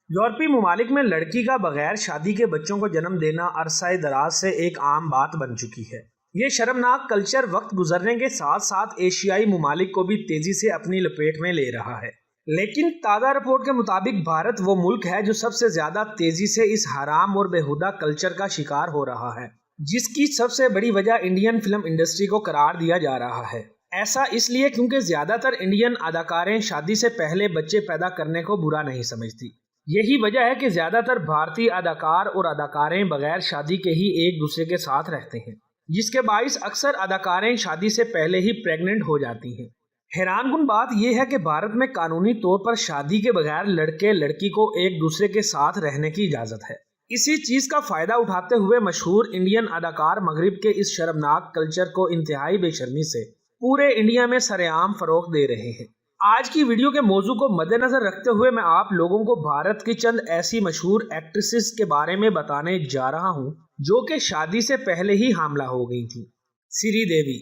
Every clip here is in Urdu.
یورپی ممالک میں لڑکی کا بغیر شادی کے بچوں کو جنم دینا عرصہ دراز سے ایک عام بات بن چکی ہے۔ یہ شرمناک کلچر وقت گزرنے کے ساتھ ساتھ ایشیائی ممالک کو بھی تیزی سے اپنی لپیٹ میں لے رہا ہے، لیکن تازہ رپورٹ کے مطابق بھارت وہ ملک ہے جو سب سے زیادہ تیزی سے اس حرام اور بےہودہ کلچر کا شکار ہو رہا ہے، جس کی سب سے بڑی وجہ انڈین فلم انڈسٹری کو قرار دیا جا رہا ہے۔ ایسا اس لیے کیونکہ زیادہ تر انڈین اداکاریں شادی سے پہلے بچے پیدا کرنے کو برا نہیں سمجھتی۔ یہی وجہ ہے کہ زیادہ تر بھارتی اداکار اور اداکاریں بغیر شادی کے ہی ایک دوسرے کے ساتھ رہتے ہیں، جس کے باعث اکثر اداکاریں شادی سے پہلے ہی پریگننٹ ہو جاتی ہیں۔ حیران کن بات یہ ہے کہ بھارت میں قانونی طور پر شادی کے بغیر لڑکے لڑکی کو ایک دوسرے کے ساتھ رہنے کی اجازت ہے۔ اسی چیز کا فائدہ اٹھاتے ہوئے مشہور انڈین اداکار مغرب کے اس شرمناک کلچر کو انتہائی بے شرمی سے پورے انڈیا میں سرے عام فروغ دے رہے ہیں۔ آج کی ویڈیو کے موضوع کو مد نظر رکھتے ہوئے میں آپ لوگوں کو بھارت کی چند ایسی مشہور ایکٹریسز کے بارے میں بتانے جا رہا ہوں جو کہ شادی سے پہلے ہی حاملہ ہو گئی تھیں۔ سری دیوی۔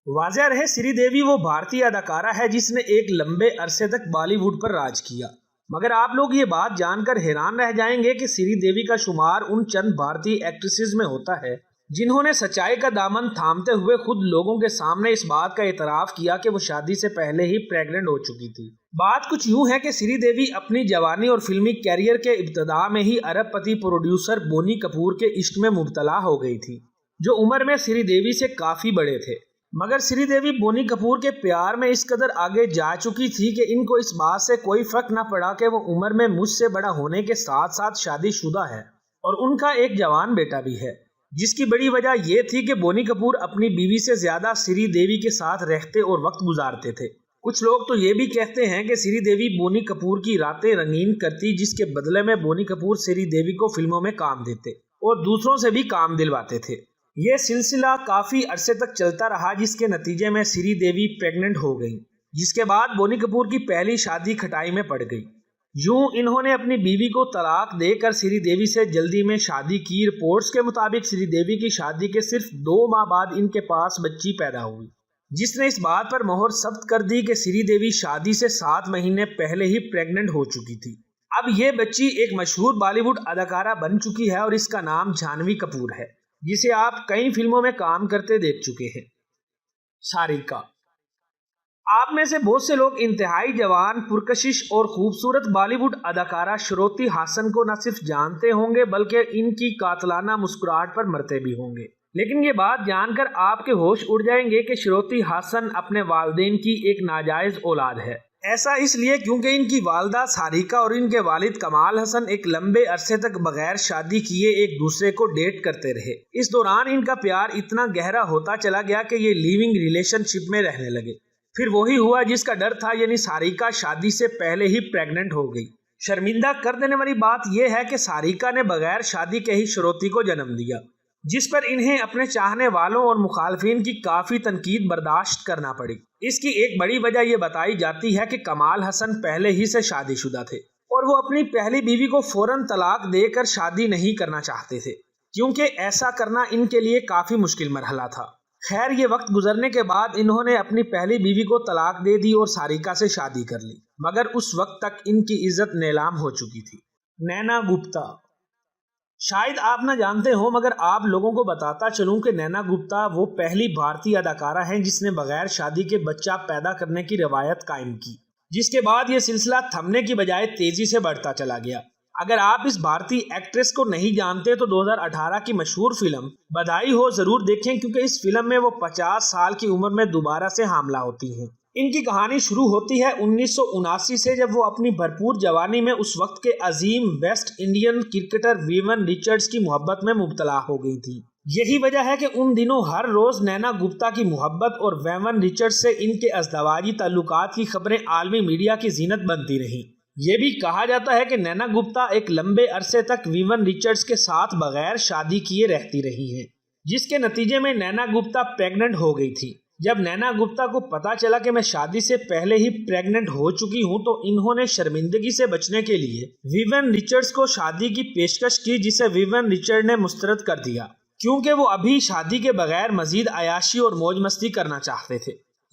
واضح رہے، سری دیوی وہ بھارتی اداکارہ ہے جس نے ایک لمبے عرصے تک بالی ووڈ پر راج کیا، مگر آپ لوگ یہ بات جان کر حیران رہ جائیں گے کہ سری دیوی کا شمار ان چند بھارتی ایکٹریسز میں ہوتا ہے جنہوں نے سچائی کا دامن تھامتے ہوئے خود لوگوں کے سامنے اس بات کا اعتراف کیا کہ وہ شادی سے پہلے ہی پریگننٹ ہو چکی تھی۔ بات کچھ یوں ہے کہ سری دیوی اپنی جوانی اور فلمی کیریئر کے ابتدا میں ہی ارب پتی پروڈیوسر بونی کپور کے عشق میں مبتلا ہو گئی تھی، جو عمر میں سری دیوی سے کافی بڑے تھے، مگر سری دیوی بونی کپور کے پیار میں اس قدر آگے جا چکی تھی کہ ان کو اس بات سے کوئی فرق نہ پڑا کہ وہ عمر میں مجھ سے بڑا ہونے کے ساتھ ساتھ شادی شدہ ہے اور ان کا ایک جوان بیٹا بھی ہے، جس کی بڑی وجہ یہ تھی کہ بونی کپور اپنی بیوی سے زیادہ سری دیوی کے ساتھ رہتے اور وقت گزارتے تھے۔ کچھ لوگ تو یہ بھی کہتے ہیں کہ سری دیوی بونی کپور کی راتیں رنگین کرتی، جس کے بدلے میں بونی کپور سری دیوی کو فلموں میں کام دیتے اور دوسروں سے بھی کام دلواتے تھے۔ یہ سلسلہ کافی عرصے تک چلتا رہا، جس کے نتیجے میں سری دیوی پریگننٹ ہو گئی، جس کے بعد بونی کپور کی پہلی شادی کھٹائی میں پڑ گئی۔ یوں انہوں نے اپنی بیوی کو طلاق دے کر سری دیوی سے جلدی میں شادی کی۔ رپورٹس کے مطابق سری دیوی کی شادی کے صرف 2 ماہ بعد ان کے پاس بچی پیدا ہوئی، جس نے اس بات پر مہر ثبت کر دی کہ سری دیوی شادی سے 7 مہینے پہلے ہی پریگننٹ ہو چکی تھی۔ اب یہ بچی ایک مشہور بالی ووڈ اداکارہ بن چکی ہے اور اس کا نام جھانوی کپور ہے، جسے آپ کئی فلموں میں کام کرتے دیکھ چکے ہیں۔ ساریکا۔ آپ میں سے بہت سے لوگ انتہائی جوان، پرکشش اور خوبصورت بالی ووڈ اداکارہ شروتی ہاسن کو نہ صرف جانتے ہوں گے بلکہ ان کی قاتلانہ مسکراہٹ پر مرتے بھی ہوں گے، لیکن یہ بات جان کر آپ کے ہوش اڑ جائیں گے کہ شروتی ہاسن اپنے والدین کی ایک ناجائز اولاد ہے۔ ایسا اس لیے کیونکہ ان کی والدہ ساریکا اور ان کے والد کمال حسن ایک لمبے عرصے تک بغیر شادی کیے ایک دوسرے کو ڈیٹ کرتے رہے۔ اس دوران ان کا پیار اتنا گہرا ہوتا چلا گیا کہ یہ لیونگ ریلیشن شپ میں رہنے لگے۔ پھر وہی ہوا جس کا ڈر تھا، یعنی ساریکا شادی سے پہلے ہی پریگننٹ ہو گئی۔ شرمندہ کر دینے والی بات یہ ہے کہ ساریکا نے بغیر شادی کے ہی شروتی کو جنم دیا، جس پر انہیں اپنے چاہنے والوں اور مخالفین کی کافی تنقید برداشت کرنا پڑی۔ اس کی ایک بڑی وجہ یہ بتائی جاتی ہے کہ کمال حسن پہلے ہی سے شادی شدہ تھے اور وہ اپنی پہلی بیوی کو فوراً طلاق دے کر شادی نہیں کرنا چاہتے تھے، کیونکہ ایسا کرنا ان کے لیے کافی مشکل مرحلہ تھا۔ خیر، یہ وقت گزرنے کے بعد انہوں نے اپنی پہلی بیوی کو طلاق دے دی اور ساریکا سے شادی کر لی، مگر اس وقت تک ان کی عزت نیلام ہو چکی تھی۔ نینا گپتا۔ شاید آپ نہ جانتے ہوں مگر آپ لوگوں کو بتاتا چلوں کہ نینا گپتا وہ پہلی بھارتی اداکارہ ہیں جس نے بغیر شادی کے بچہ پیدا کرنے کی روایت قائم کی، جس کے بعد یہ سلسلہ تھمنے کی بجائے تیزی سے بڑھتا چلا گیا۔ اگر آپ اس بھارتی ایکٹریس کو نہیں جانتے تو 2018 کی مشہور فلم بدھائی ہو ضرور دیکھیں، کیونکہ اس فلم میں وہ 50 سال کی عمر میں دوبارہ سے حاملہ ہوتی ہیں۔ ان کی کہانی شروع ہوتی ہے 1979 سے، جب وہ اپنی بھرپور جوانی میں اس وقت کے عظیم ویسٹ انڈین کرکٹر ویون رچرڈز کی محبت میں مبتلا ہو گئی تھی۔ یہی وجہ ہے کہ ان دنوں ہر روز نینا گپتا کی محبت اور ویون رچرڈز سے ان کے ازدواجی تعلقات کی خبریں عالمی میڈیا کی زینت بنتی رہیں۔ یہ بھی کہا جاتا ہے کہ نینا گپتا ایک لمبے عرصے تک ویون رچرڈز کے ساتھ بغیر شادی کیے رہتی رہی ہیں، جس کے نتیجے میں نینا گپتا پریگننٹ ہو گئی تھی۔ جب نینا گپتا کو پتا چلا کہ میں شادی سے پہلے ہی پریگننٹ ہو چکی ہوں تو انہوں نے شرمندگی سے بچنے کے لیے ویون رچرڈز کو شادی کی پیشکش کی، جسے ویون رچرڈ نے مسترد کر دیا کیونکہ وہ ابھی شادی کے بغیر مزید عیاشی اور موج مستی کرنا چاہتے تھے۔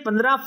15